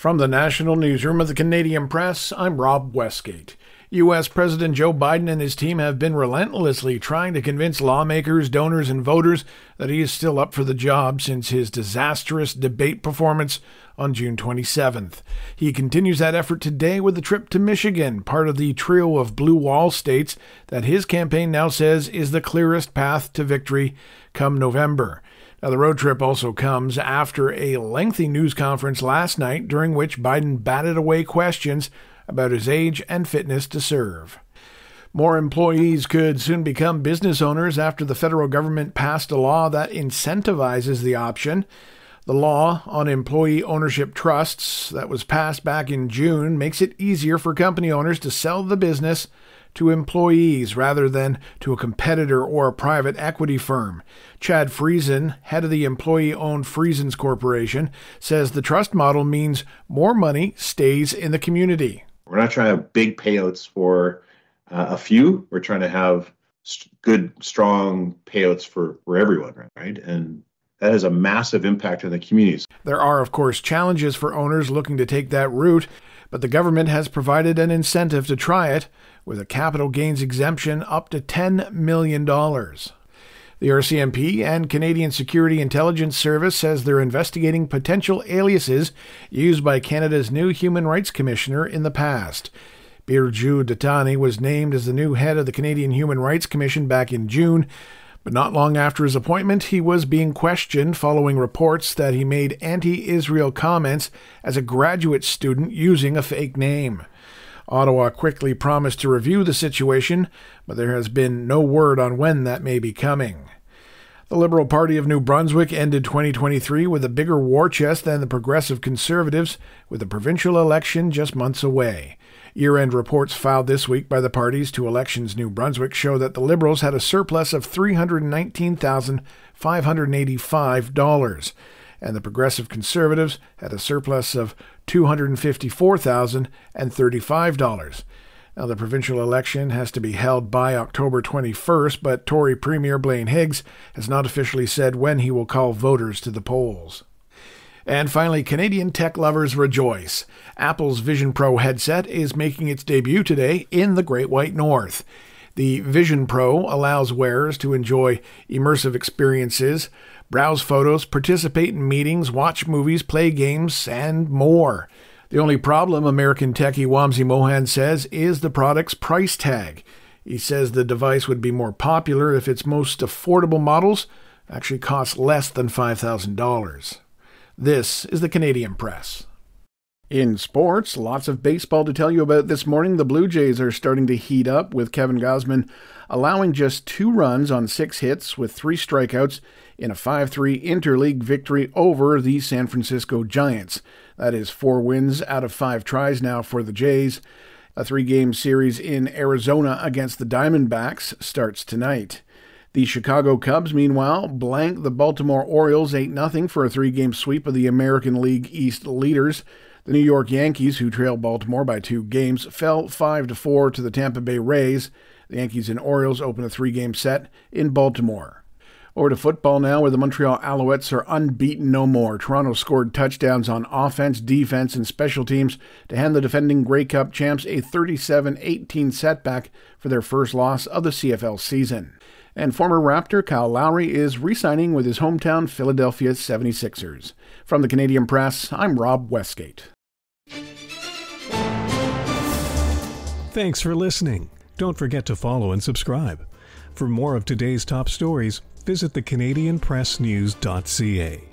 From the National Newsroom of the Canadian Press, I'm Rob Westgate. U.S. President Joe Biden and his team have been relentlessly trying to convince lawmakers, donors, and voters that he is still up for the job since his disastrous debate performance on June 27th. He continues that effort today with a trip to Michigan, part of the trio of blue wall states that his campaign now says is the clearest path to victory come November. Now, the road trip also comes after a lengthy news conference last night during which Biden batted away questions about his age and fitness to serve. More employees could soon become business owners after the federal government passed a law that incentivizes the option. The law on employee ownership trusts that was passed back in June makes it easier for company owners to sell the business to employees rather than to a competitor or a private equity firm. Chad Friesen, head of the employee-owned Friesen's Corporation, says the trust model means more money stays in the community. We're not trying to have big payouts for a few. We're trying to have good, strong payouts for everyone, right? And that has a massive impact on the communities. There are, of course, challenges for owners looking to take that route, but the government has provided an incentive to try it with a capital gains exemption up to $10 million. The RCMP and Canadian Security Intelligence Service says they're investigating potential aliases used by Canada's new Human Rights Commissioner in the past. Birju Datani was named as the new head of the Canadian Human Rights Commission back in June, but not long after his appointment, he was being questioned following reports that he made anti-Israel comments as a graduate student using a fake name. Ottawa quickly promised to review the situation, but there has been no word on when that may be coming. The Liberal Party of New Brunswick ended 2023 with a bigger war chest than the Progressive Conservatives, with the provincial election just months away. Year-end reports filed this week by the parties to Elections New Brunswick show that the Liberals had a surplus of $319,585, and the Progressive Conservatives had a surplus of $254,035. Now, the provincial election has to be held by October 21st, but Tory Premier Blaine Higgs has not officially said when he will call voters to the polls. And finally, Canadian tech lovers rejoice. Apple's Vision Pro headset is making its debut today in the Great White North. The Vision Pro allows wearers to enjoy immersive experiences, browse photos, participate in meetings, watch movies, play games, and more. The only problem, American techie Wamsi Mohan says, is the product's price tag. He says the device would be more popular if its most affordable models actually cost less than $5,000. This is the Canadian Press. In sports, lots of baseball to tell you about this morning. The Blue Jays are starting to heat up, with Kevin Gausman allowing just 2 runs on 6 hits with 3 strikeouts in a 5-3 interleague victory over the San Francisco Giants. That is 4 wins out of 5 tries now for the Jays. A 3-game series in Arizona against the Diamondbacks starts tonight. The Chicago Cubs, meanwhile, blanked the Baltimore Orioles 8-0 for a 3-game sweep of the American League East leaders. The New York Yankees, who trailed Baltimore by 2 games, fell 5-4 to the Tampa Bay Rays. The Yankees and Orioles open a 3-game set in Baltimore. Over to football now, where the Montreal Alouettes are unbeaten no more. Toronto scored touchdowns on offense, defense, and special teams to hand the defending Grey Cup champs a 37-18 setback for their first loss of the CFL season. And former Raptor Kyle Lowry is re-signing with his hometown Philadelphia 76ers. From the Canadian Press, I'm Rob Westgate. Thanks for listening. Don't forget to follow and subscribe. For more of today's top stories, visit thecanadianpressnews.ca.